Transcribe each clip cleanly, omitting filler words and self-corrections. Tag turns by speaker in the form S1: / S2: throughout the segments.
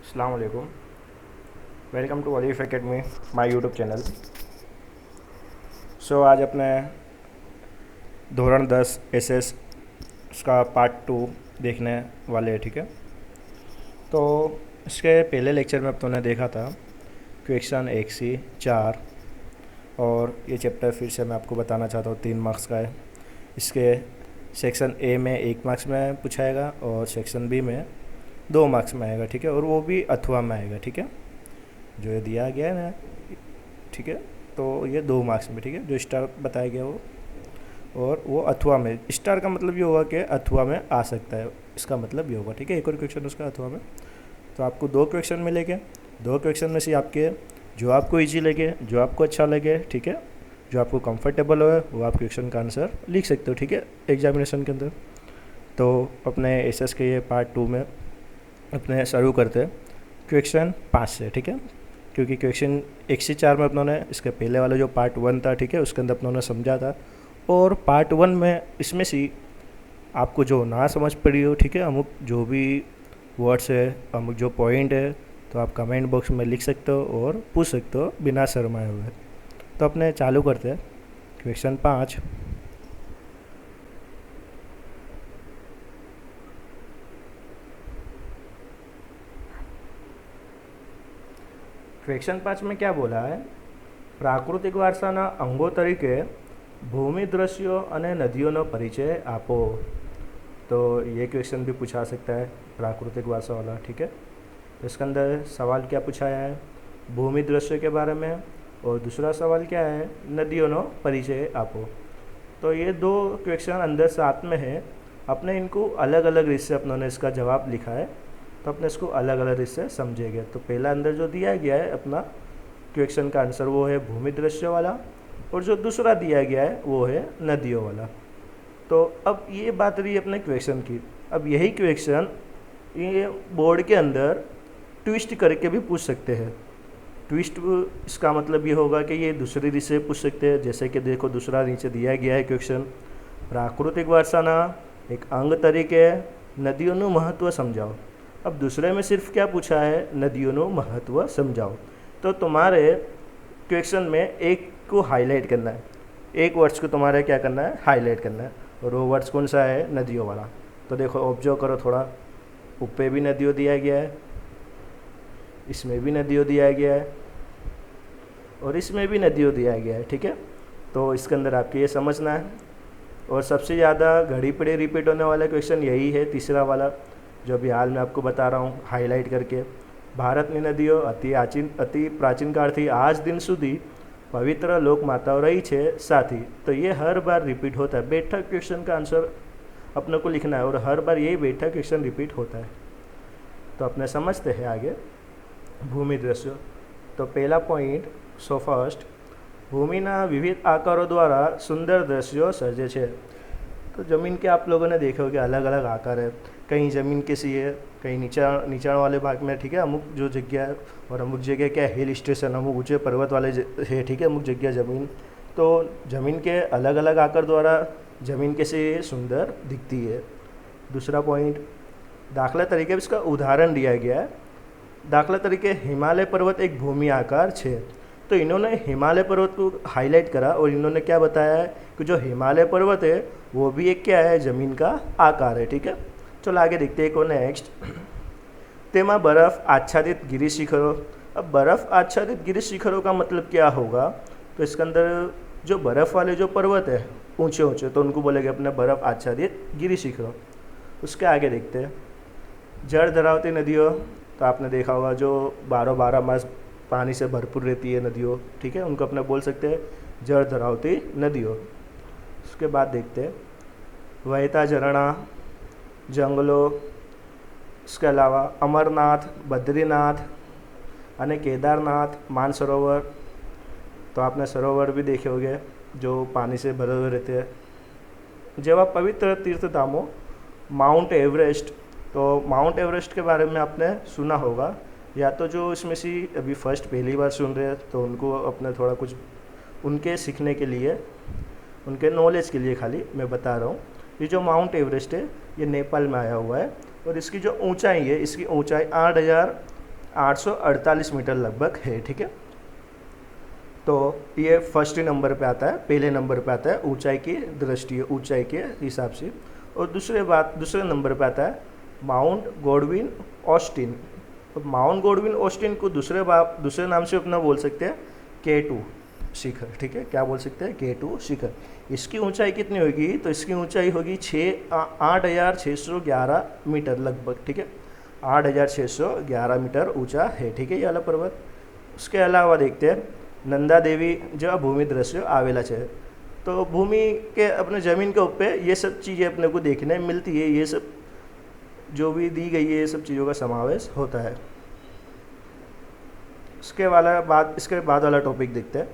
S1: अस्सलाम वालेकुम। Welcome to Alif academy, my YouTube channel. आज अपने धोरण 10 एसएस उसका पार्ट 2 देखने वाले हैं, ठीक है। तो इसके पहले लेक्चर में अब तुमने देखा था क्वेश्चन 1 से 4, और ये चैप्टर फिर से मैं आपको बताना चाहता हूँ 3 मार्क्स का है। इसके सेक्शन ए में 1 मार्क्स में पूछाएगा और सेक्शन बी में 2 मार्क्स में आएगा, ठीक है। और वो भी अथवा में आएगा, ठीक है, जो ये दिया गया है ना, ठीक है। तो ये 2 मार्क्स में, ठीक है, जो स्टार बताया गया वो, और वो अथवा में। स्टार का मतलब ये होगा कि अथवा में आ सकता है, इसका मतलब ये होगा, ठीक है। एक और क्वेश्चन उसका अथवा में। तो आपको 2 क्वेश्चन मिलेंगे। 2 क्वेश्चन में से आपके जो आपको ईजी लगे, जो आपको अच्छा लगे, ठीक है, जो आपको कंफर्टेबल हो, वो आप क्वेश्चन का आंसर लिख सकते हो, ठीक है, एग्जामिनेशन के अंदर। तो अपने एसएस के ये पार्ट 2 में अपने शुरू करते हैं क्वेश्चन 5 से, ठीक है। क्योंकि क्वेश्चन 1 से 4 में अपनों ने इसके पहले वाला जो पार्ट 1 था, ठीक है, उसके अंदर अपनों ने समझा था। और पार्ट 1 में इसमें से आपको जो ना समझ पड़ी हो, ठीक है, अमुक जो भी वर्ड्स है, अमुक जो पॉइंट है, तो आप कमेंट बॉक्स में लिख सकते हो और पूछ सकते हो बिना शर्माए हुए। तो अपने चालू करते हैं क्वेश्चन 5। क्वेश्चन 5 में क्या बोला है? પ્રાકૃતિક વારસાના અંગો તરીકે ભૂમિ દ્રશ્યો અને નદીઓનો પરિચય આપો। तो ये क्वेश्चन भी पूछा सकता है प्राकृतिक वारसा वाला, ठीक है। तो इसके अंदर सवाल क्या पूछाया है? भूमि दृश्य के बारे में, और दूसरा सवाल क्या है? नदियों परिचय आपो। तो ये 2 क्वेश्चन अंदर साथ में है। अपने इनको अलग अलग रीत से अपनों ने इसका जवाब लिखा है, तो अपने इसको अलग अलग रीत से समझेंगे। तो पहला अंदर जो दिया गया है अपना क्वेश्चन का आंसर, वो है भूमि दृश्य वाला, और जो दूसरा दिया गया है वो है नदियों वाला। तो अब ये बात रही अपने क्वेश्चन की। अब यही क्वेश्चन ये बोर्ड के अंदर ट्विस्ट करके भी पूछ सकते हैं। ट्विस्ट इसका मतलब ये होगा कि ये दूसरी रीत से पूछ सकते हैं। जैसे कि देखो, दूसरा नीचे दिया गया है क्वेश्चन, प्राकृतिक वारसाना एक अंग तरीके नदियों महत्व समझाओ। अब दूसरे में सिर्फ क्या पूछा है? नदियों महत्व समझाओ। तो तुम्हारे क्वेश्चन में एक को हाईलाइट करना है, एक वर्ड्स को तुम्हारे क्या करना है? हाईलाइट करना है। और वो वर्ड्स कौन सा है? नदियों वाला। तो देखो, ऑब्जर्व करो थोड़ा, ऊपर भी नदियों दिया गया है, इसमें भी नदियों दिया गया है, और इसमें भी नदियों दिया गया है, ठीक है। तो इसके अंदर आपको ये समझना है। और सबसे ज़्यादा घड़ी पड़े रिपीट होने वाला क्वेश्चन यही है, तीसरा वाला, जो अभी हाल में आपको बता रहा हूँ हाईलाइट करके। ભારતની નદીઓ અતિ પ્રાચીન કાળથી આજ दिन સુધી पवित्र लोक माताओं रही છે साथी। तो ये हर बार रिपीट होता है। बैठक क्वेश्चन का आंसर अपने को लिखना है, और हर बार यही बैठक क्वेश्चन रिपीट होता है। तो अपने समझते हैं आगे भूमि दृश्य। तो पहला पॉइंट, सो फर्स्ट, भूमिना विविध आकारों द्वारा सुंदर दृश्यों सर्जे છે। तो ज़मीन के आप लोगों ने देखे होंगे अलग अलग आकार है। कहीं ज़मीन कैसी है, कहीं नीचाण वाले भाग में, ठीक है, अमुक जो जगह है, और अमुक जगह क्या है? हिल स्टेशन, अमुक ऊँचे पर्वत वाले है, ठीक है, अमुक जगह ज़मीन। तो ज़मीन के अलग अलग आकार द्वारा ज़मीन कैसे सुंदर दिखती है। दूसरा पॉइंट, दाखला तरीके इसका उदाहरण दिया गया है। दाखला तरीके हिमालय पर्वत एक भूमि आकार है। तो इन्होंने हिमालय पर्वत को हाईलाइट करा, और इन्होंने क्या बताया है कि जो हिमालय पर्वत है वो भी एक क्या है? ज़मीन का आकार है, ठीक है। चलो आगे देखते हैं। को नेक्स्ट, तेमा बर्फ़ आच्छादित गिरी शिखरों। अब बर्फ़ आच्छादित गिरी शिखरों का मतलब क्या होगा? तो इसके अंदर जो बर्फ़ वाले जो पर्वत है ऊंचे ऊंचे, तो उनको बोलेंगे अपने बर्फ़ आच्छादित गिरी शिखरों। उसके आगे देखते हैं जड़ धरावती नदियों। तो आपने देखा होगा जो 12 मास पानी से भरपूर रहती है नदियों, ठीक है, उनको अपने बोल सकते हैं जड़ धरावती नदियों। उसके बाद देखते हैं वहता झरना, जंगलों, इसके अलावा अमरनाथ, बद्रीनाथ અને केदारनाथ, मानसरोवर। तो आपने सरोवर भी देखे होंगे जो पानी से भरे हुए रहते हैं। जेवा पवित्र तीर्थ धामों, माउंट एवरेस्ट। तो माउंट एवरेस्ट के बारे में आपने सुना होगा, या तो जो इसमें से अभी फर्स्ट पहली बार सुन रहे हैं तो उनको अपने थोड़ा कुछ उनके सीखने के लिए, उनके नॉलेज के लिए खाली मैं बता रहा हूँ। ये जो माउंट एवरेस्ट है ये नेपाल में आया हुआ है, और इसकी जो ऊंचाई है, इसकी ऊंचाई 848 मीटर लगभग है, ठीक है। तो ये फर्स्ट नंबर पे आता है, पहले नंबर पे आता है ऊंचाई की दृष्टि, ऊंचाई के हिसाब से। और दूसरे नंबर पे आता है mount Godwin Austen. Mount Godwin Austen को दूसरे नाम से अपना बोल सकते हैं K2 शिखर, ठीक है। क्या बोल सकते हैं? K2 शिखर। इसकी ऊंचाई कितनी होगी? तो इसकी ऊंचाई होगी 8,611 मीटर लगभग, ठीक है। 8,611 मीटर ऊंचा है, ठीक है, ये वाला पर्वत। उसके अलावा देखते हैं नंदा देवी जो भूमि दृश्य आवेला है। तो भूमि के अपने ज़मीन के ऊपर ये सब चीज़ें अपने को देखने मिलती है, ये सब जो भी दी गई है ये सब चीज़ों का समावेश होता है। इसके बाद वाला टॉपिक देखते हैं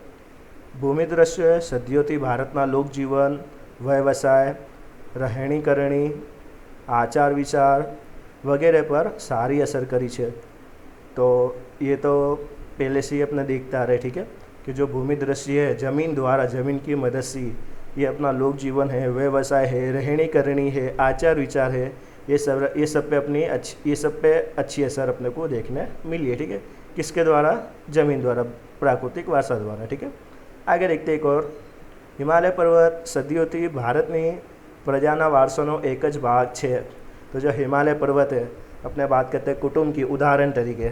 S1: भूमि दृश्य સદીઓથી ભારતના લોકજીવન, વ્યવસાય, રહેણી કરણી, આચાર વિચાર वगैरह पर सारी असर करी है। तो ये तो पहले से ही अपने देखते आ रहे, ठीक है, कि जो भूमि दृश्य है ज़मीन की मदद से ये अपना लोक जीवन है, व्यवसाय है, रहनी करनी है, आचार विचार है, ये सब पे अच्छी असर अपने को देखने मिली है, ठीक है। किसके द्वारा? ज़मीन द्वारा, प्राकृतिक वारसा द्वारा, ठीक है। आगे देखते एक और हिमालय पर्वत સદીઓથી ભારતની પ્રજાના વારસાનો એક જ ભાગ છે। तो जो हिमालय पर्वत है, अपने बात करते हैं कुटुंब की, उदाहरण तरीके,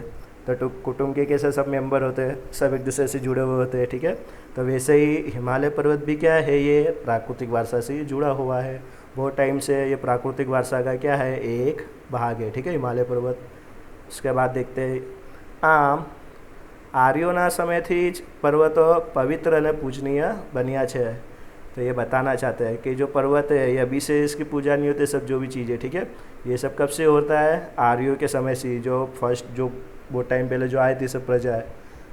S1: तो कुटुंब के कैसे सब मेंबर होते हैं, सब एक दूसरे से जुड़े हुए होते हैं, ठीक है। तो वैसे ही हिमालय पर्वत भी क्या है, ये प्राकृतिक वारसा से जुड़ा हुआ है। बहुत टाइम से ये प्राकृतिक वारसा का क्या है, एक भाग है, ठीक है, हिमालय पर्वत। उसके बाद देखते हैं आम आर्योना समयથી જ પર્વતો पवित्र અને पूजनीय बनिया છે। तो ये बताना चाहते हैं कि जो पर्वत है ये अभी से इसकी पूजा नहीं होती, सब जो भी चीज़ें, ठीक है, ये सब कब से होता है? आर्यों के समय से, जो वो टाइम पहले जो आए थे सब प्रजा है,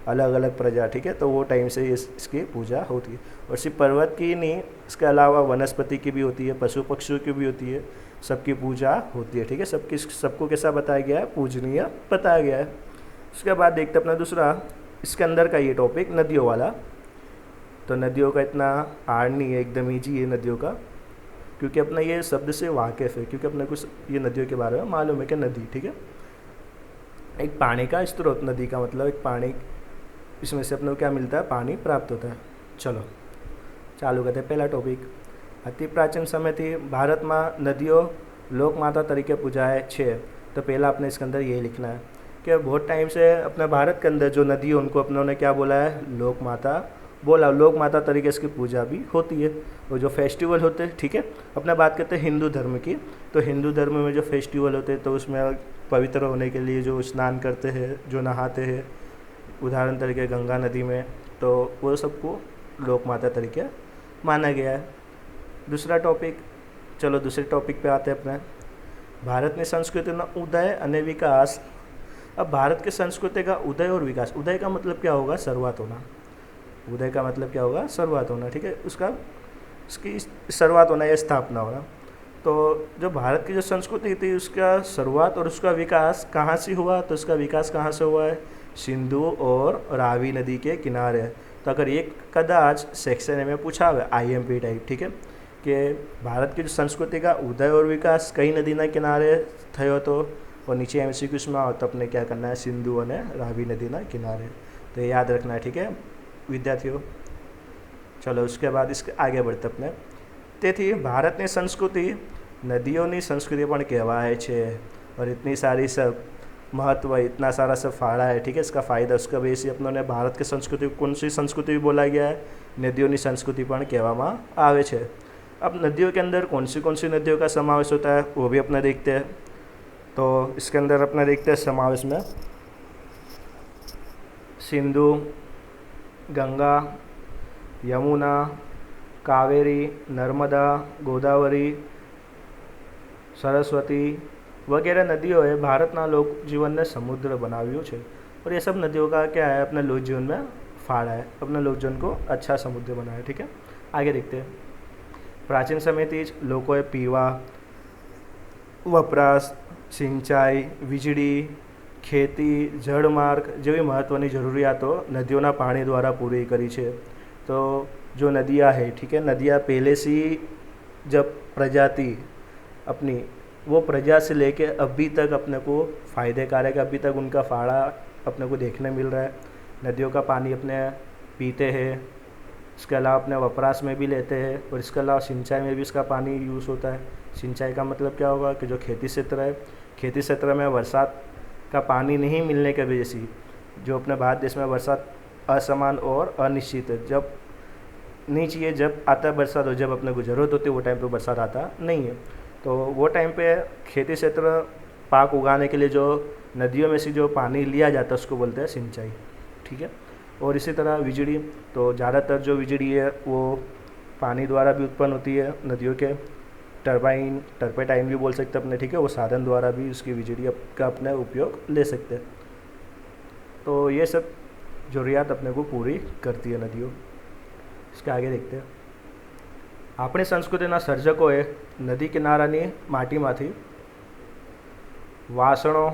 S1: अलग अलग प्रजा, ठीक है, तो वो टाइम से इसकी पूजा होती है। और सिर्फ पर्वत की नहीं, इसके अलावा वनस्पति की भी होती है, पशु पक्षियों की भी होती है, सबकी पूजा होती है, ठीक है। सबको कैसा बताया गया है? पूजनीय बताया गया है। उसके बाद देखते अपना दूसरा, इसके अंदर का ये टॉपिक नदियों वाला। तो नदियों का इतना हार्ड नहीं है, एकदम ईजी है नदियों का, क्योंकि अपना ये शब्द से वाकिफ़ है, क्योंकि अपने कुछ ये नदियों के बारे में मालूम है कि नदी, ठीक है, एक पानी का स्रोत। नदी का मतलब एक पानी, इसमें से अपने को क्या मिलता है? पानी प्राप्त होता है। चलो चालू करते हैं पहला टॉपिक। अति प्राचीन समय थी भारत में नदियों लोकमाता तरीके पूजाए छे। तो पहला अपने इसके अंदर ये लिखना है कि बहुत टाइम से अपने भारत के अंदर जो नदी है उनको अपनों ने क्या बोला है? लोक माता बोला। लोक माता तरीके से पूजा भी होती है। और जो फेस्टिवल होते हैं, ठीक है, अपना बात करते हैं हिंदू धर्म की। तो हिंदू धर्म में जो फेस्टिवल होते हैं तो उसमें पवित्र होने के लिए जो स्नान करते हैं, जो नहाते हैं, उदाहरण तरीके गंगा नदी में, तो वो सबको लोक माता तरीके माना गया है। दूसरा टॉपिक, चलो दूसरे टॉपिक पे आते हैं अपने भारत की संस्कृति ना उदय અને विकास। अब भारत की संस्कृति का उदय और विकास, उदय का मतलब क्या होगा? शुरुआत होना। उदय का मतलब क्या होगा? शुरुआत होना, ठीक है, उसकी शुरुआत होना या स्थापना होना। तो जो भारत की जो संस्कृति थी उसका शुरुआत और उसका विकास कहाँ से हुआ? तो उसका विकास कहाँ से हुआ है? सिंधु और रावी नदी के किनारे। तो अगर एक कदाच सेक्शन में पूछा हुआ IMP टाइप, ठीक है, कि भारत की जो संस्कृति का उदय और विकास कई नदीना किनारे थयो तो, और नीचे MCQs में आओ तो अपने क्या करना है? सिंधु और रावी नदीना किनारे। तो ये याद रखना है, ठीक है विद्यार्थियों। चलो उसके बाद इसके आगे बढ़ते अपने। તેથી ભારતની સંસ્કૃતિ નદીઓની संस्कृति પણ કહેવાય છે। और इतनी सारी सब महत्व, इतना सारा सब फाड़ा है, ठीक है, इसका फ़ायदा, उसका वजह से अपनों ने भारत की संस्कृति कौन सी संस्कृति भी बोला गया है? नदियों संस्कृति પણ કહેવામાં આવે છે। अब नदियों के अंदर कौन सी नदियों का समावेश होता है वो भी अपना देखते हैं। तो इसके अंदर अपना देखते हैं समावेश में सिंधु, गंगा, यमुना, कावेरी, नर्मदा, गोदावरी, सरस्वती वगैरह नदियों है भारतना लोक जीवन ने समुद्र बनाव्યું છે। और ये सब नदियों का क्या है? अपने लोक जीवन में फाड़ा है, अपने लोक जीवन को अच्छा समुद्र बनाया, ठीक है। आगे देखते हैं। प्राचीन समयથી જ લોકોએ પીવા, વપરાશ, સિંચાઈ, વીજળી, ખેતી, જળમાર્ગ જેવી મહત્ત્વની જરૂરિયાતો નદીઓના પાણી દ્વારા પૂરી કરી છે। तो जो नदियाँ है, ठीक है, नदियाँ पहले से जब प्रजाति अपनी वो प्रजा से लेके अभी तक अपने को फ़ायदे कारक, अभी तक उनका फाड़ा अपने को देखने मिल रहा है। नदियों का पानी अपने पीते हैं, इसके अलावा अपने वपराश में भी लेते हैं, और इसके अलावा सिंचाई में भी इसका पानी यूज़ होता है। सिंचाई का मतलब क्या होगा कि जो खेती क्षेत्र है, खेती क्षेत्र में बरसात का पानी नहीं मिलने की वजह से जो अपने भारत देश में बरसात असमान और अनिश्चित है। जब नहीं चाहिए जब आता है बरसात, और जब अपने को ज़रूरत होती है वो टाइम पे बरसात आता नहीं है। तो वो टाइम पे खेती क्षेत्र पाक उगाने के लिए जो नदियों में से जो पानी लिया जाता है उसको बोलते हैं सिंचाई, ठीक है। और इसी तरह बिजली, तो ज़्यादातर जो बिजली है वो पानी द्वारा भी उत्पन्न होती है, नदियों के टर्पेटाइन भी बोल सकते हैं अपने, ठीक है। वो साधन द्वारा भी उसकी बिजली का अपने उपयोग ले सकते हैं। तो ये सब ज़रूरियात अपने को पूरी करती है नदियों। इसके आगे देखते हैं। આપણી સંસ્કૃતિના સર્જકોએ નદી કિનારાની માટીમાંથી વાસણો,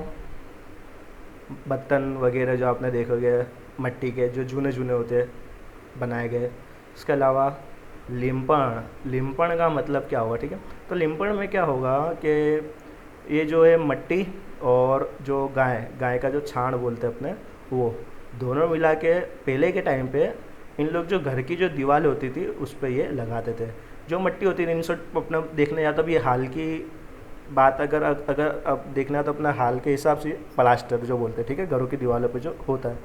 S1: बर्तन वगैरह जो आपने देखोगे मिट्टी के जो जूने होते हैं बनाए गए। इसके अलावा लिम्पण का मतलब क्या होगा, ठीक है। तो लिम्पण में क्या होगा कि ये जो है मिट्टी और जो गाय का जो छाण बोलते हैं अपने, वो दोनों मिला के पहले के टाइम पे इन लोग जो घर की जो दीवारें होती थी उस पर ये लगाते थे। जो मिट्टी होती थी इनसे अपना देखने जाता, अब ये हाल की बात अगर अब देखना है तो अपना हाल के हिसाब से प्लास्टर जो बोलते हैं, ठीक है, घरों की दीवारों पे जो होता है।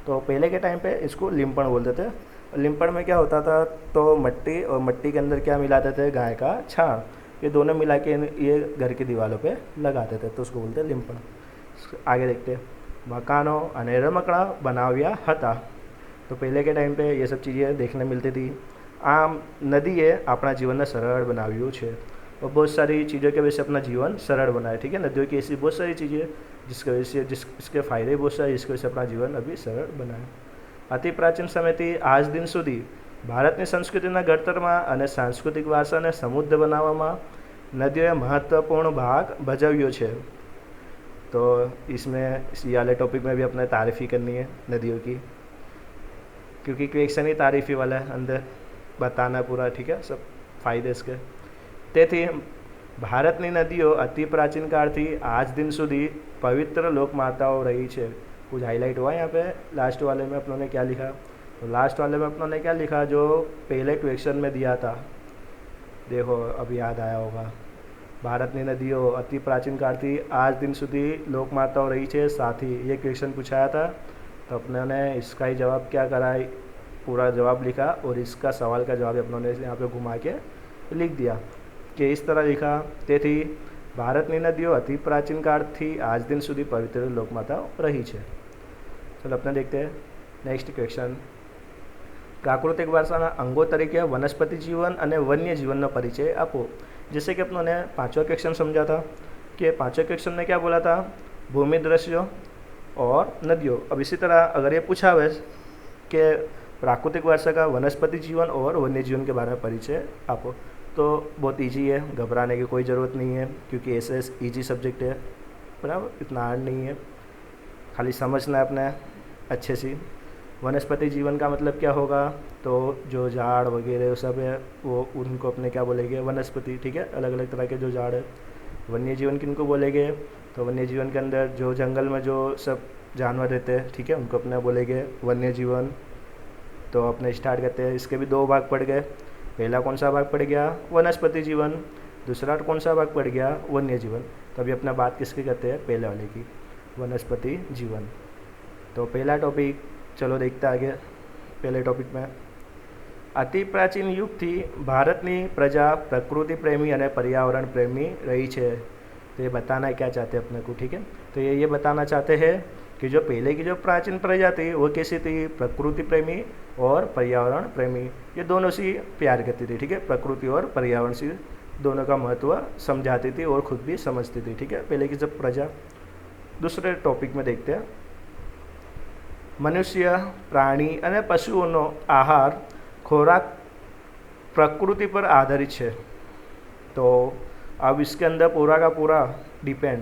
S1: तो पहले के टाइम पे इसको लिम्पण बोलते थे। लिम्पण में क्या होता था, तो मिट्टी और मिट्टी के अंदर क्या मिलाते थे, गाय का छाण, ये दोनों मिला के ये घर की दीवारों पे लगाते थे, तो उसको बोलते हैं लिम्पण। आगे देखते हैं। मकानों અને રમકડા બનાવ્યા હતા। तो पहले के टाइम पे ये सब चीज़ें देखने मिलती थी। आम नदीए अपना जीवन ने सरल बनाव्યું છે और बहुत सारी चीज़ों की वजह से अपना जीवन सरल बनाए, ठीक है। नदियों की ऐसी बहुत सारी चीज़ें जिसकी वजह से जिसके फ़ायदे बहुत सारे, जिसकी वजह से अपना जीवन अभी सरल बनाए। अति प्राचीन समयથી આજ દિન સુધી ભારતની સંસ્કૃતિના ઘડતરમાં અને સાંસ્કૃતિક વારસાને સમૃદ્ધ બનાવવામાં નદીઓએ મહત્વપૂર્ણ ભાग ભજવ્યો છે। तो इसमें इस वाले टॉपिक में भी अपने तारीफ़ ही करनी है नदियों की, क्योंकि क्वेश्चन ही तारीफ़ी वाला है, अंदर बताना पूरा, ठीक है, सब फायदे इसके। તેથી ભારતની નદીઓ અતિ પ્રાચીન કાળથી આજ दिन સુધી पवित्र लोक माताओं रही है। कुछ हाईलाइट हुआ यहाँ पे लास्ट वाले में अपनों ने क्या लिखा, तो लास्ट वाले में अपनों ने क्या लिखा जो पहले क्वेश्चन में दिया था, देखो अब याद आया होगा। भारतની नदियों अति प्राचीन कालથી आज दिन સુધી लोक माताओं रही है। साथ ही ये क्वेश्चन पूछाया था, तो अपने ने इसका ही जवाब क्या करा, पूरा जवाब लिखा और इसका सवाल का जवाब अपनों ने यहाँ पे घुमा के लिख दिया कि इस तरह लिखा। તેથી ભારતની નદીઓ અતિ प्राचीन कालથી आज दिन સુધી पवित्र लोक माताओं रही है। चलो अपने देखते हैं नेक्स्ट क्वेश्चन। प्राकृतिक वारसाના અંગો તરીકે વનસ્પતિ जीवन અને वन्य जीवनનો परिचय આપો। जैसे कि अपनों ने पांचवा क्वेश्चन समझा था कि पांचवे क्वेश्चन में क्या बोला था, भूमि दृश्यों और नदियों। अब इसी तरह अगर ये पूछा हुआ कि प्राकृतिक वारसा का वनस्पति जीवन और वन्य जीवन के बारे में परिचय आपको, तो बहुत इजी है, घबराने की कोई ज़रूरत नहीं है, क्योंकि ऐसे इजी सब्जेक्ट है, बराबर, इतना हार्ड नहीं है, खाली समझना है अपने अच्छे से। वनस्पति जीवन का मतलब क्या होगा, तो जो झाड़ वगैरह सब है वो उनको अपने क्या बोलेंगे, वनस्पति, ठीक है, अलग अलग तरह के जो झाड़ है। वन्य जीवन किनको बोलेंगे, तो वन्य जीवन के अंदर जो जंगल में जो सब जानवर रहते हैं, ठीक है, उनको अपने बोलेंगे वन्य जीवन। तो अपने स्टार्ट करते हैं। इसके भी दो भाग पड़ गए। पहला कौन सा भाग पड़ गया, वनस्पति जीवन, दूसरा कौन सा भाग पड़ गया, वन्य जीवन। तो अभी अपना बात किसकी करते हैं, पहले वाले की, वनस्पति जीवन। तो पहला टॉपिक चलो देखते आगे। पहले टॉपिक में अति प्राचीन युग थी भारतनी प्रजा प्रकृति प्रेमी और पर्यावरण प्रेमी रही है। तो ये बताना क्या चाहते हैं अपने को, ठीक है। तो ये बताना चाहते हैं कि जो पहले की जो प्राचीन प्रजा थी वो कैसी थी, प्रकृति प्रेमी और पर्यावरण प्रेमी, ये दोनों से प्यार करती थी, ठीक है। प्रकृति और पर्यावरण से दोनों का महत्व समझाती थी और खुद भी समझती थी, ठीक है, पहले की जब प्रजा। दूसरे टॉपिक में देखते हैं। मनुष्य प्राणी અને પશુઓનો આહાર ખોરાક प्रकृति पर आधारित है। तो अब इसके अंदर पूरा का पूरा डिपेंड,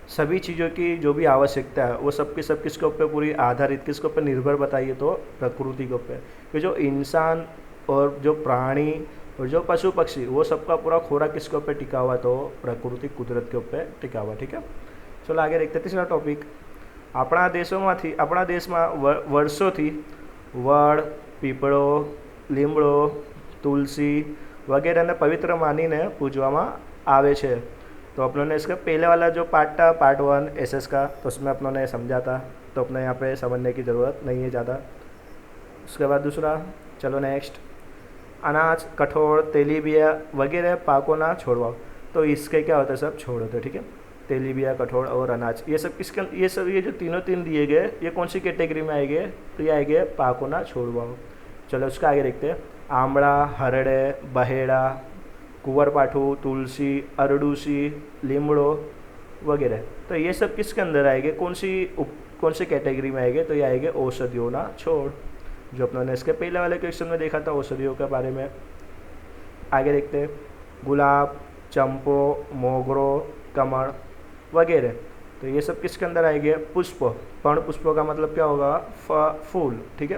S1: सभी चीज़ों की जो भी आवश्यकता है वो सब किसके ऊपर पूरी आधारित, किसके ऊपर निर्भर बताइए, तो प्रकृति के ऊपर। कि जो इंसान और जो प्राणी और जो पशु पक्षी वो सबका पूरा खुराक किसके ऊपर टिका हुआ, तो प्रकृति कुदरत के ऊपर टिका हुआ, ठीक है। चलो आगे देखते हैं तीसरा टॉपिक। આપણા દેશમાં વર્ષોથી વડ, પીપળો, લીમડો, तुलसी वगैरह ने पवित्र मानीने पूजवामा आवे छे। तो अपनों ने इसका पहले वाला जो पार्ट था पार्ट 1 एसएस का, तो उसमें अपनों ने समझा था, तो अपने यहाँ पे समझने की ज़रूरत नहीं है ज़्यादा। उसके बाद दूसरा, चलो नेक्स्ट, अनाज, कठोल, तेलीबिया वगैरह पाकों ना छोड़वाओ। तो इसके क्या होता है, सब छोड़ होते हैं, ठीक है। तेलीबिया, कठोल और अनाज, ये सब ये जो तीन दिए गए, ये कौन सी कैटेगरी में आएंगे, तो ये आएंगे पाकों ना छोड़वाओ। चलो उसका आगे देखते हैं। आमड़ा, हरड़े, बहेड़ा, कुंवरपाठू, तुलसी, अरडूसी, लीमड़ो वगैरह, तो ये सब किसके अंदर आएंगे, कौन सी कैटेगरी में आएंगे, तो ये आएंगे औषधियों ना छोड़, जो अपनों ने इसके पहले वाले क्वेश्चन में देखा था औषधियों के बारे में। आगे देखते हैं। गुलाब, चंपो, मोगरो, कमल वगैरह, तो ये सब किसके अंदर आएंगे, पुष्प। पर्ण पुष्पों का मतलब क्या होगा, फूल, ठीक है।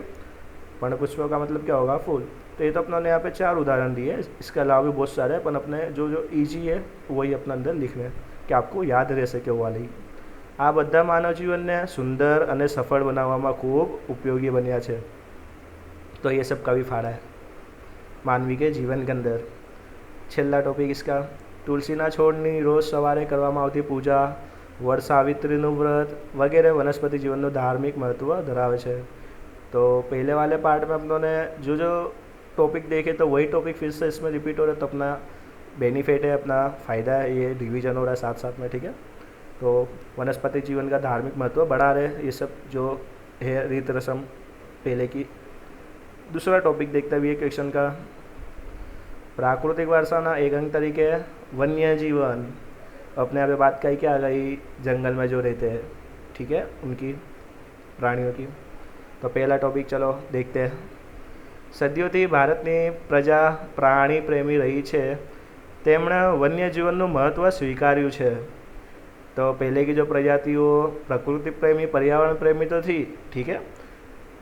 S1: पर्ण पुष्पों का मतलब क्या होगा, फूल। तो ये तो अपनों ने यहाँ पे 4 उदाहरण दिए, इसके अलावा भी बहुत सारे हैं, पर अपने जो ईजी है वही अपना अंदर लिखने कि आपको याद रह सके वो वाली। आ બધા માનવ જીવનને સુંદર અને સફળ બનાવવામાં ખૂબ ઉપયોગી બન્યા છે। तो ये सब का भी फाड़ा है मानवी के जीवन के अंदर। छेल्ला टॉपिक इसका, तुलसीना छोड़नी रोज सवारे કરવામાં આવતી પૂજા, વડ સાવિત્રીનું વ્રત वगैरह वनस्पति जीवन धार्मिक महत्व धरावे છે। तो पहले वाले पार्ट में अपनों ने जो टॉपिक देखे, तो वही टॉपिक फिर से इसमें रिपीट हो रहा है, तो अपना बेनिफिट है, अपना फ़ायदा है, ये रिवीजन हो रहा है साथ साथ में, ठीक है। तो वनस्पति जीवन का धार्मिक महत्व बढ़ा रहे ये सब जो है रीत रस्म पहले की। दूसरा टॉपिक देखते हुए क्वेश्चन का, प्राकृतिक वारसाना एक अंग तरीके वन्य जीवन। अपने यहाँ पे बात कही क्या आ गई, जंगल में जो रहते हैं, ठीक है, उनकी प्राणियों की। तो पहला टॉपिक चलो देखते हैं। सदियों भारतनी प्रजा प्राणी प्रेमी रही है, तेमणे वन्य जीवनનું महत्व स्वीकार्યું છે। तो पहले की जो प्रजातियों प्रकृति प्रेमी पर्यावरण प्रेमी तो थी, ठीक है,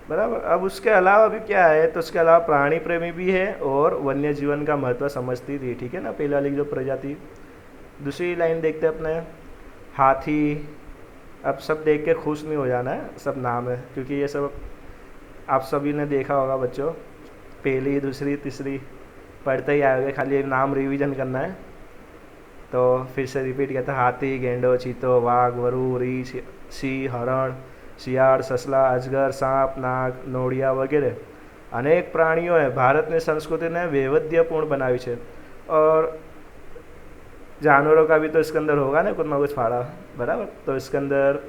S1: बराबर। अब उसके अलावा भी क्या है, तो उसके अलावा प्राणी प्रेमी भी है और वन्य जीवन का महत्व समझती थी, ठीक है ना, पहले वाली जो प्रजाति। दूसरी लाइन देखते हैं अपने, हाथी। अब सब देख के खुश नहीं हो जाना है, सब नाम है, क्योंकि ये सब आप सभी ने देखा होगा बच्चों, पहली दूसरी तीसरी पढ़ते ही आए, खाली नाम रिवीजन करना है। तो फिर से रिपीट किया था, हाथी, गेंडो, चीतो, वाघ, वरु, रीछ, सिंह, हरण, शियाળ, ससला, अजगर, सांप, नाग, नोड़िया वगैरह अनेक प्राणियों है भारत ने संस्कृति ने वैविध्यपूर्ण बनाई है। और जानवरों का भी तो इसके अंदर होगा ना कुछ फाड़ा, बराबर। तो इसके अंदर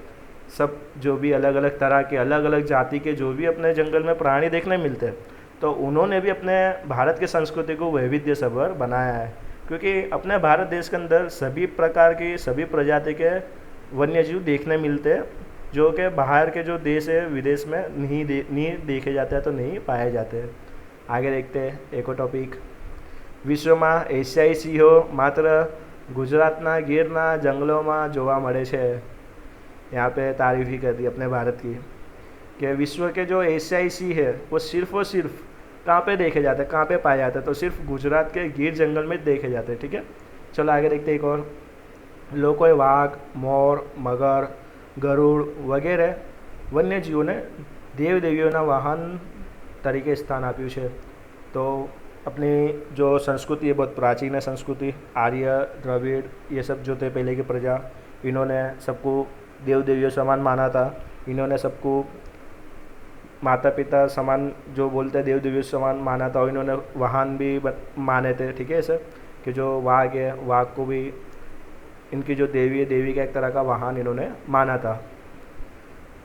S1: सब जो भी अलग अलग तरह के अलग अलग जाति के जो भी अपने जंगल में प्राणी देखने मिलते हैं, तो उन्होंने भी अपने भारत की संस्कृति को वैविध्य सभर बनाया है, क्योंकि अपने भारत देश के अंदर सभी प्रकार की सभी प्रजाति के वन्य जीव देखने मिलते हैं, जो कि बाहर के जो देश है विदेश में नहीं देखे जाते हैं, तो नहीं पाए जाते हैं। आगे देखते हैं एक और टॉपिक, विश्व में एशियाई सिंहो मात्र गुजरातना गीरना जंगलों में जोवा मळे छे। यहाँ पे तारीफ ही कर दी अपने भारत की कि विश्व के जो एशियाई सिंह है वो सिर्फ और सिर्फ कहाँ पे देखे जाते हैं, कहाँ पे पाए जाते हैं, तो सिर्फ गुजरात के गिर जंगल में देखे जाते हैं, ठीक है। चलो आगे देखते हैं एक और, लोगों वाघ, मोर, मगर, गरुड़ वगैरह वन्य जीवों ने देव देवीओं वाहन तरीके स्थान आप्યું છે। तो अपनी जो संस्कृति है बहुत प्राचीन है संस्कृति, आर्य द्रविड़ ये सब जो थे पहले की प्रजा, इन्होंने सबको देव देवियों समान माना था, इन्होंने सबको माता पिता समान जो बोलते हैं देव देवियों समान माना था, और इन्होंने वाहन भी माने थे, ठीक है। ऐसे कि जो वाघ है, वाघ को भी इनकी जो देवी है, देवी का एक तरह का वाहन इन्होंने माना था।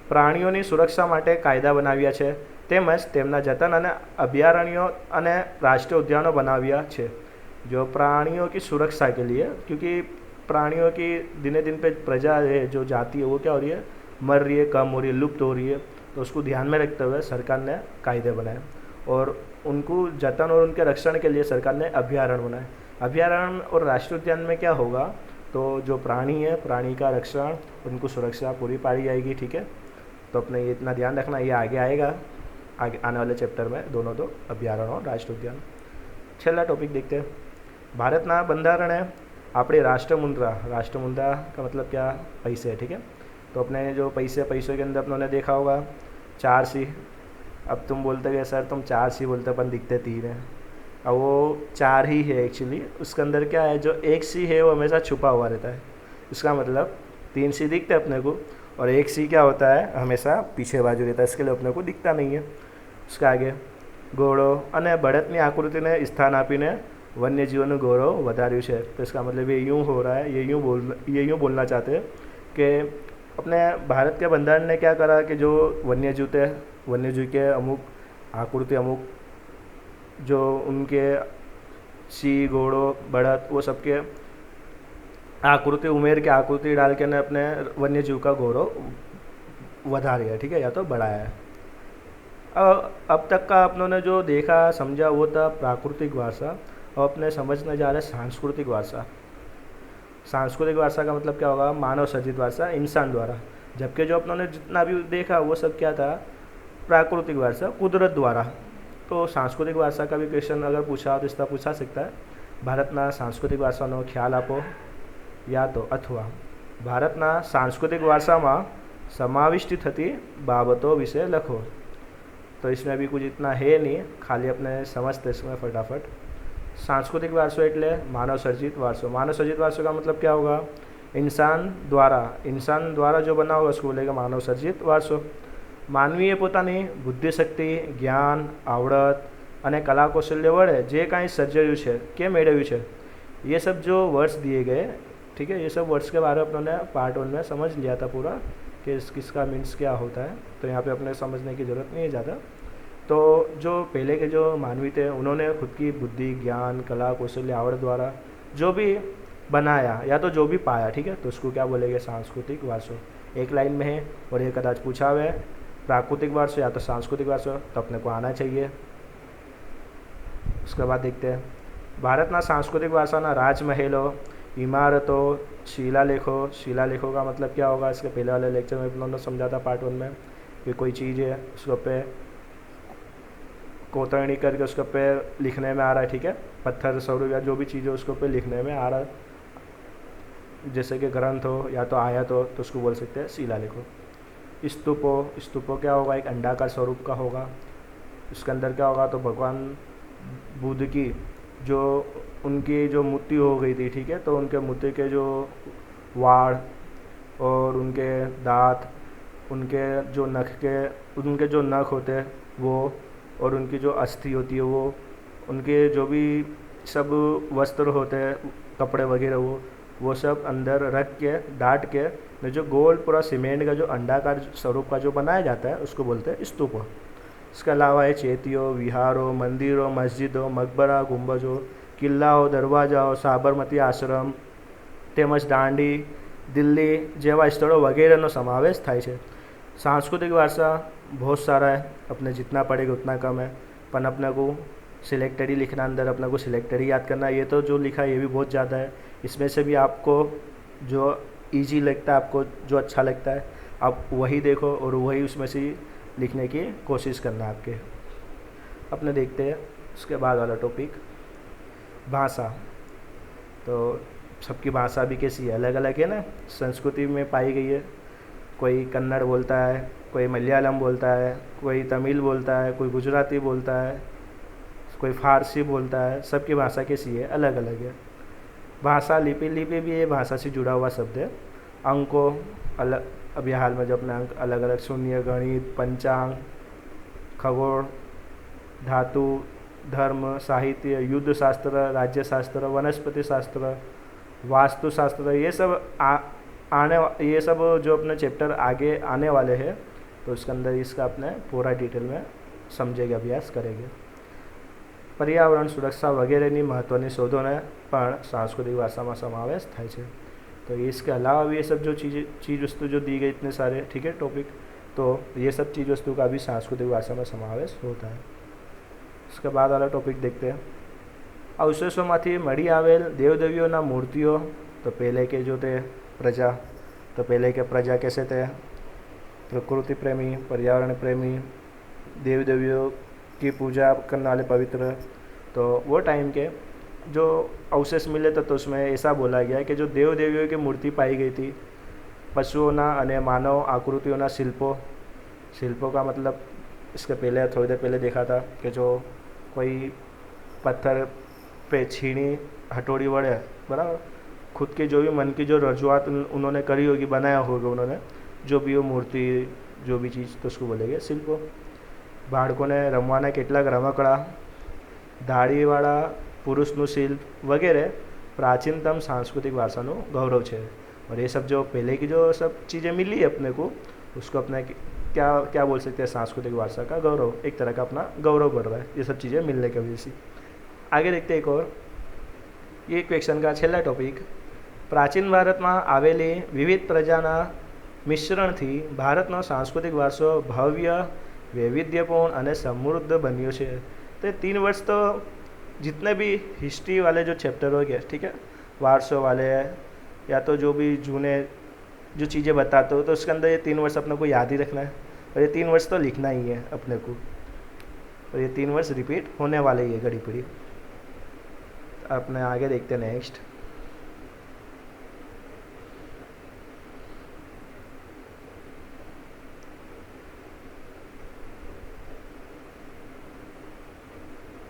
S1: प्राणियों सुरक्षा माटे कायदा बनाव्या छे, તેમજ તેમના જતન અને અભયારણ્યો અને રાષ્ટ્રીય ઉદ્યાનો બનાવ્યા છે, जो प्राणियों की सुरक्षा के लिए, क्योंकि प्राणियों की दिने दिन पे प्रजा है जो जाति है वो क्या हो रही है, मर रही है, कम हो रही है, लुप्त हो रही है। तो उसको ध्यान में रखते हुए सरकार ने कायदे बनाए और उनको जतन और उनके रक्षण के लिए सरकार ने अभयारण्य बनाए। अभयारण्य और राष्ट्रीय उद्यान में क्या होगा, तो जो प्राणी है प्राणी का रक्षण, उनको सुरक्षा पूरी पाई जाएगी, ठीक है। तो अपने ये इतना ध्यान रखना, ये आगे आएगा, आगे आने वाले चैप्टर में दोनों दो अभयारण्य और राष्ट्रीय उद्यान। छेल्ला टॉपिक देखते हैं, भारतना बंधारण है अपनी राष्ट्रमुद्रा। राष्ट्रमुद्रा का मतलब क्या, पैसे, ठीक है। तो तो अपने जो पैसों के अंदर अपनों ने देखा होगा 4 C। अब तुम बोलते कि सर तुम 4C बोलते, अपन दिखते 3 हैं। अब वो 4 ही है एक्चुअली, उसके अंदर क्या है, जो 1C है वो हमेशा छुपा हुआ रहता है। इसका मतलब 3C दिखते हैं अपने को, और 1C क्या होता है, हमेशा पीछे बाजू रहता है, इसके लिए अपने को दिखता नहीं है। उसका आगे घोड़ो અને બળદની આકૃતિને સ્થાન આપીને વન્યજીવોનું गौरव વધાર્યું છે। तो इसका मतलब ये यूँ हो रहा है, ये यूँ बोलना चाहते हैं कि अपने भारत के बंधारण ने क्या करा कि जो वन्यजीव के अमुक आकृति, अमुक जो उनके सी, घोड़ो, बढ़त, वो सबके आकृति, उमेर की आकृति डाल के ने अपने वन्यजीव का गौरव बढ़ा रही है, ठीक है, या तो बढ़ाया है। अब तक का अपनों ने जो देखा समझा वो था प्राकृतिक वारसा, और अपने समझने जा रहे सांस्कृतिक वारसा। सांस्कृतिक वारसा का मतलब क्या होगा, मानव सर्जित वारसा, इंसान द्वारा। जबकि जो अपनों ने जितना भी देखा वो सब क्या था, प्राकृतिक वारसा, कुदरत द्वारा। तो सांस्कृतिक वारसा का भी क्वेश्चन अगर पूछा तो इस तरह पूछा सकता है, भारतना सांस्कृतिक वारसाનો ખ્યાલ આપો, या तो अथवा भारतना सांस्कृतिक वारसाમાં समाविष्ट थती बाबतों विषय लखो। तो इसमें भी कुछ इतना है नहीं, खाली अपने समझते इसमें फटाफट। सांस्कृतिक वारसो એટલે मानव सर्जित वारसो। मानव सर्जित वारसो का मतलब क्या होगा, इंसान द्वारा जो बना होगा उसको बोलेगा मानव सर्जित वारसो। मानवीए પોતાની બુદ્ધિશક્તિ, જ્ઞાન, આવડત અને કલા કૌશલ્ય વડે જે કાંઈ સર્જાયું છે કે મેળવ્યું છે, ये सब जो वर्ड्स दिए गए, ठीक है, ये सब वर्ड्स के बारे में अपनों ने पार्ट 1 में समझ लिया था पूरा कि किसका मीन्स क्या होता है। तो यहाँ पे अपने समझने की ज़रूरत नहीं है ज़्यादा। तो जो पहले के जो मानवी थे उन्होंने खुद की बुद्धि, ज्ञान, कला, कौशल्य, आवड़ द्वारा जो भी बनाया या तो जो भी पाया, ठीक है, तो उसको क्या बोलेंगे, सांस्कृतिक वारसो। एक लाइन में है और ये कदाच पूछा हुआ है, प्राकृतिक वारसो या तो सांस्कृतिक वारसो, तो अपने को आना चाहिए। उसके बाद देखते हैं भारतना सांस्कृतिक वारसाना राजमहलों, इमारतों, शिलालेखों का मतलब क्या होगा, इसके पहले वाले लेक्चर में उन्होंने समझा था पार्ट 1 में कि कोई चीज़ है उसके पे कोतरणी करके उसके पे लिखने में आ रहा है, ठीक है, पत्थर स्वरूप या जो भी चीज़ है उसके पे लिखने में आ रहा है, जैसे कि ग्रंथ हो या तो आयत हो, तो उसको बोल सकते हैं शिलालेखो। स्तूपो क्या होगा, एक अंडाकार स्वरूप का होगा। उसके अंदर क्या होगा, तो भगवान बुद्ध की जो उनकी जो मूर्ति हो गई थी, ठीक है, तो उनके मूर्ति के जो वाड़ और उनके दांत, उनके जो नख होते हैं वो, और उनकी जो अस्थि होती है वो, उनके जो भी सब वस्त्र होते हैं, कपड़े वगैरह, वो सब अंदर रख के डाट के जो गोल पूरा सीमेंट का जो अंडाकार स्वरूप का जो बनाया जाता है उसको बोलते हैं स्तूप। इसके अलावा है चेतियों, विहारों, मंदिरों, मस्जिदों, मकबरा, गुंबजों, किल्लाओं, दरवाजाओं, साबरमती आश्रम તેમજ દાંડી, દિલ્હી જેવા સ્થળો વગેરેનો સમાવેશ થાય છે। सांस्कृतिक वारसा बहुत सारा है, अपने जितना पढ़ेगा उतना कम है, पर अपने को सिलेक्टेड ही लिखना, अंदर अपने को सिलेक्टेड ही याद करना। ये तो जो लिखा है ये भी बहुत ज़्यादा है, इसमें से भी आपको जो इजी लगता है, आपको जो अच्छा लगता है आप वही देखो और वही उसमें से लिखने की कोशिश करना आपके। अपने देखते हैं उसके बाद वाला टॉपिक, भाषा। तो सबकी भाषा भी कैसी है, अलग अलग है ना, संस्कृति में पाई गई है। कोई कन्नड़ बोलता है, कोई मलयालम बोलता है, कोई तमिल बोलता है, कोई गुजराती बोलता है, कोई फारसी बोलता है। सबकी भाषा कैसी है, अलग अलग है। भाषा, लिपि भी ये भाषा से जुड़ा हुआ शब्द है। अंकों अलग, अभी हाल में जो अपने अंक अलग अलग, शून्य, गणित, पंचांग, खगोल, धातु, धर्म, साहित्य, युद्ध शास्त्र, राज्य शास्त्र, वनस्पति शास्त्र, वास्तुशास्त्र, ये सब ये सब जो अपने चैप्टर आगे आने वाले हैं, तो उसके अंदर इसका अपने पूरा डिटेल में समझेंगे, अभ्यास करेंगे। पर्यावरण सुरक्षा वगैरहની મહત્ત્વની શોધોને પણ सांस्कृतिक भाषाમાં समावेश થાય છે। तो इसके अलावा भी ये सब जो चीज़ वस्तु जो दी गई इतने सारे, ठीक है, टॉपिक, तो ये सब चीज़ वस्तु का भी सांस्कृतिक भाषा में समावेश होता है। उसके बाद वाला टॉपिक देखते हैं, अवशेषोમાંથી મળી આવેલ દેવદેવીઓના મૂર્તિઓ। तो पहले के जो थे प्रजा, तो पहले के प्रजा कैसे थे, प्रकृति प्रेमी, पर्यावरण प्रेमी, देव देवियों की पूजा करने वाले पवित्र। तो वो टाइम के जो अवशेष मिले थे तो उसमें ऐसा बोला गया है कि जो देव देवियों की मूर्ति पाई गई थी પશુઓના અને માનવ આકૃતિઓના શિલ્પો का मतलब इसके पहले थोड़ी देर पहले देखा था कि जो कोई पत्थर पे छीनी हथौड़ी वड़े बराबर खुद की जो भी मन की जो रजूआत उन्होंने करी होगी, बनाया होगा उन्होंने, जो भी वो मूर्ति जो भी चीज़ तो उसको बोलेंगे शिल्पो। બાળકોને રમવાના કેટલાક રમકડા, દાઢીવાળા पुरुषનું शिल्प वगैरह प्राचीनतम सांस्कृतिक वारसाનું गौरव है। और ये सब जो पहले की जो सब चीज़ें मिली है अपने को, उसको अपने क्या क्या बोल सकते हैं, सांस्कृतिक वारसा का गौरव, एक तरह का अपना गौरव बढ़ रहा है ये सब चीज़ें मिलने की वजह से। आगे देखते एक और, ये क्वेश्चन का छेल्ला टॉपिक, प्राचीन भारत में आवेली विविध प्रजाना मिश्रणथी भारतનો सांस्कृतिक वारસો भव्य, वैविध्यपूर्ण और समृद्ध बन्यो है। तो 3 वर्ष तो जितने भी हिस्ट्री वाले जो चैप्टर हो गए, ठीक है, वारसों वाले या तो जो भी जूने जो चीज़ें बताते हो, तो उसके अंदर ये 3 वर्ष अपने को याद ही रखना है और ये 3 वर्ष तो लिखना ही है अपने को, और ये 3 वर्ष रिपीट होने वाले ही है घड़ी पीढ़ी। अपने आगे देखते हैं नेक्स्ट।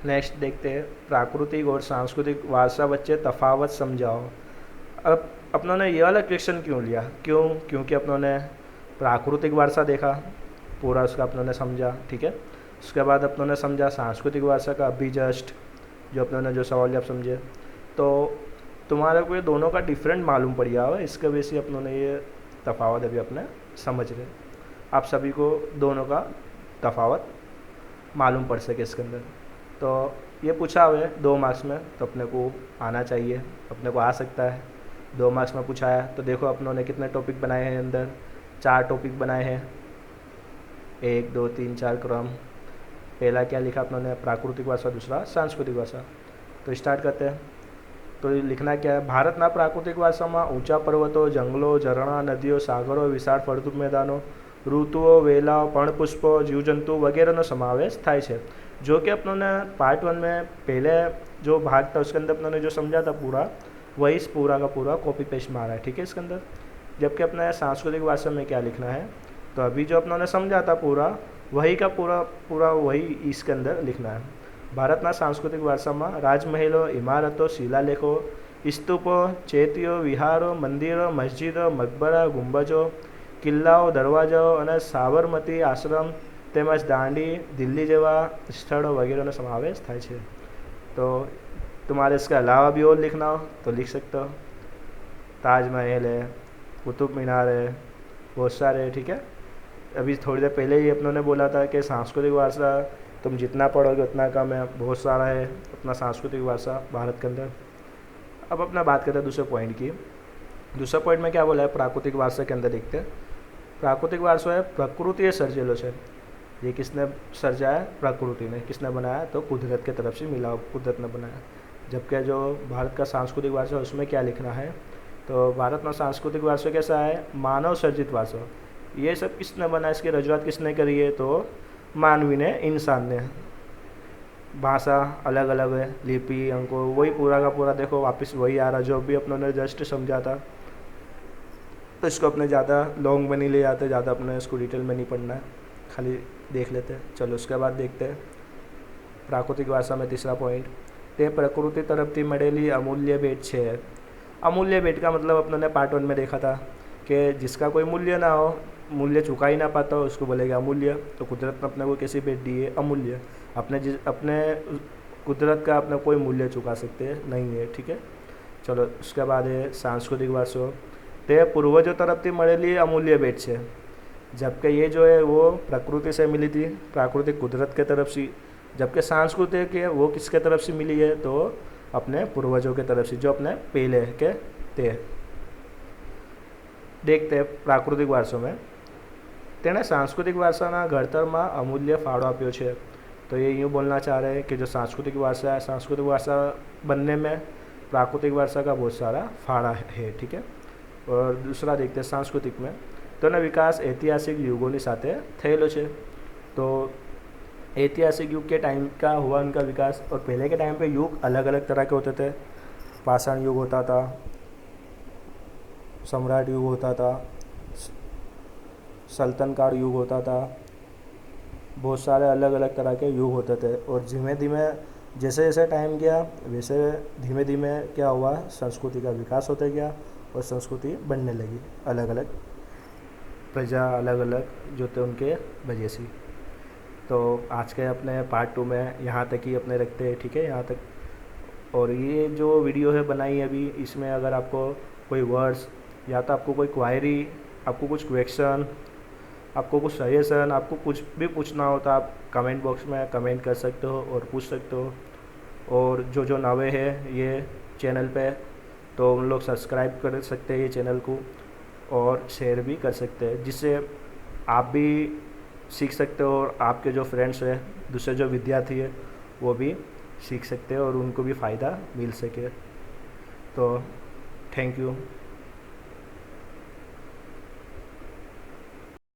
S1: नेक्स्ट देखते हैं, प्राकृतिक और सांस्कृतिक वारसा बच्चे तफावत समझाओ। अब अपनों ने ये वाला क्वेश्चन क्यों लिया, क्योंकि अपनों ने प्राकृतिक वारसा देखा पूरा, उसका अपनों ने समझा, ठीक है। उसके बाद अपनों ने समझा सांस्कृतिक वारसा का अभी जस्ट जो अपनों ने जो सवाल आप समझे, तो तुम्हारे को ये दोनों का डिफरेंट मालूम पड़ गया हो, इसके वजह से अपनों ने ये तफावत अभी अपने समझ रहे। आप सभी को दोनों का तफावत मालूम पड़ सके इसके अंदर। तो ये पूछा हुआ है 2 मार्क्स में, तो अपने को आना चाहिए, अपने को आ सकता है। 2 मार्क्स में पूछा है तो देखो अपनों ने कितने टॉपिक बनाए हैं, अंदर 4 टॉपिक बनाए हैं, 1 2 3 4 क्रम। पहला क्या लिखा अपनों ने, प्राकृतिक वारसा, दूसरा सांस्कृतिक वारसा। तो स्टार्ट करते हैं। तो लिखना क्या है, भारतना प्राकृतिक वारसा में ऊंचा पर्वतों, जंगलों, झरना, नदियों, सागरों, विशाળ फળદ્રુપ मैदानों, ऋतुओं, वेलाओं, पर्णपुष्पों, जीवजंतु वगैरह समावेश थाय छे। जो कि अपनों ने पार्ट 1 में पहले जो भाग था उसके अंदर अपनों ने जो समझा था पूरा, वही पूरा का पूरा कॉपी पेस्ट मारा है, ठीक है, इसके अंदर। जबकि अपने सांस्कृतिक वारसा में क्या लिखना है, तो अभी जो अपनों ने समझा था पूरा वही का पूरा वही इसके अंदर लिखना है। भारतना सांस्कृतिक वारसा में राजमहलों, इमारतों, शिलालेखों, स्तूपों, चैत्यों, विहारों, मंदिरों, मस्जिदों, मकबरा, गुंबजों, किल्लाओं, दरवाजाओं और साबरमती आश्रम તેમજ દાંડી, दिल्ली જેવા સ્થળો વગેરેનો સમાવેશ થાય છે। तो तुम्हारे इसके अलावा भी और लिखना हो तो लिख सकते हो, ताजमहल है, कुतुब मीनार है, बहुत सारे है, ठीक है। अभी थोड़ी देर पहले ही अपनों ने बोला था कि सांस्कृतिक वारसा तुम जितना पढ़ोगे उतना कम है, बहुत सारा है अपना सांस्कृतिक वारसा भारत के अंदर। अब अपना बात करते हैं दूसरे पॉइंट की। दूसरा पॉइंट में क्या बोला है, प्राकृतिक वारसा के अंदर देखते हैं। प्राकृतिक वारसा है प्रकृति सर्जेलो है। ये किसने सर्जा है, प्रकृति ने। किसने बनाया, तो कुदरत के तरफ से मिला, कुदरत ने बनाया। जबकि जो भारत का सांस्कृतिक वारसा है उसमें क्या लिखना है, तो भारत में सांस्कृतिक वारसा कैसा है, मानव सर्जित वारसा। ये सब किसने बनाया, इसकी रजूआत किसने करी है, तो मानवी ने, इंसान ने। भाषा अलग अलग है, लिपि, अंको, वही पूरा का पूरा देखो वापस वही आ रहा जो भी अपनों ने जस्ट समझा था। तो इसको अपने ज़्यादा लॉन्ग में नहीं ले जाते, ज़्यादा अपने इसको डिटेल में नहीं पढ़ना है, खाली देख लेते हैं। चलो उसके बाद देखते हैं प्राकृतिक वारसा में तीसरा पॉइंट, ते प्रकृति तरफथी मळेली अमूल्य भेट छे। अमूल्य भेट का मतलब अपनों ने पार्ट 1 में देखा था कि जिसका कोई मूल्य ना हो, मूल्य चुका ही ना पाता हो, उसको बोलेगा अमूल्य। तो कुदरत ने अपने को कैसी भेट दी है, अमूल्य। अपने कुदरत का अपना कोई मूल्य चुका सकते नहीं है, ठीक है। चलो उसके बाद है सांस्कृतिक वारसो, ते पूर्वजों तरफथी मळेली अमूल्य भेट छे। जबकि ये जो है वो प्रकृति से मिली थी, प्राकृतिक कुदरत के तरफ से। जबकि सांस्कृतिक है वो किसके तरफ से मिली है, तो अपने पूर्वजों के तरफ से, जो अपने पहले के थे। देखते हैं प्राकृतिक वारसों में तेने सांस्कृतिक वारसाना घड़तरमां अमूल्य फाळो आप्यो छे। तो ये यूँ बोलना चाह रहे हैं कि जो सांस्कृतिक वारसा है, सांस्कृतिक वारसा बनने में प्राकृतिक वारसा का बहुत सारा फाड़ा है, ठीक है। और दूसरा देखते हैं सांस्कृतिक में, तो ना विकास ऐतिहासिक युगों साथे थयेलो छे। तो ऐतिहासिक युग के टाइम का हुआ उनका विकास, और पहले के टाइम पे युग अलग अलग तरह के होते थे। पाषाण युग होता था, सम्राट युग होता था, सल्तन काल युग होता था, बहुत सारे अलग अलग तरह के युग होते थे। और धीमे धीमे जैसे जैसे टाइम गया वैसे धीमे धीमे क्या हुआ, संस्कृति का विकास होते गया और संस्कृति बनने लगी, अलग अलग प्रजा अलग अलग जो थे उनके वजह से। तो आज के अपने पार्ट 2 में यहाँ तक ही अपने रखते हैं, ठीक है, यहाँ तक। और ये जो वीडियो है बनाई अभी, इसमें अगर आपको कोई वर्ड्स या तो आपको कोई क्वायरी, आपको कुछ क्वेश्चन, आपको कुछ सजेशन, आपको कुछ भी पूछना हो तो आप कमेंट बॉक्स में कमेंट कर सकते हो और पूछ सकते हो। और जो जो नए हैं ये चैनल पे, तो उन लोग सब्सक्राइब कर सकते हैं ये चैनल को और शेयर भी कर सकते हैं, जिससे आप भी सीख सकते हो और आपके जो फ्रेंड्स हैं, दूसरे जो विद्यार्थी है, वो भी सीख सकते हैं और उनको भी फ़ायदा मिल सके। तो थैंक यू।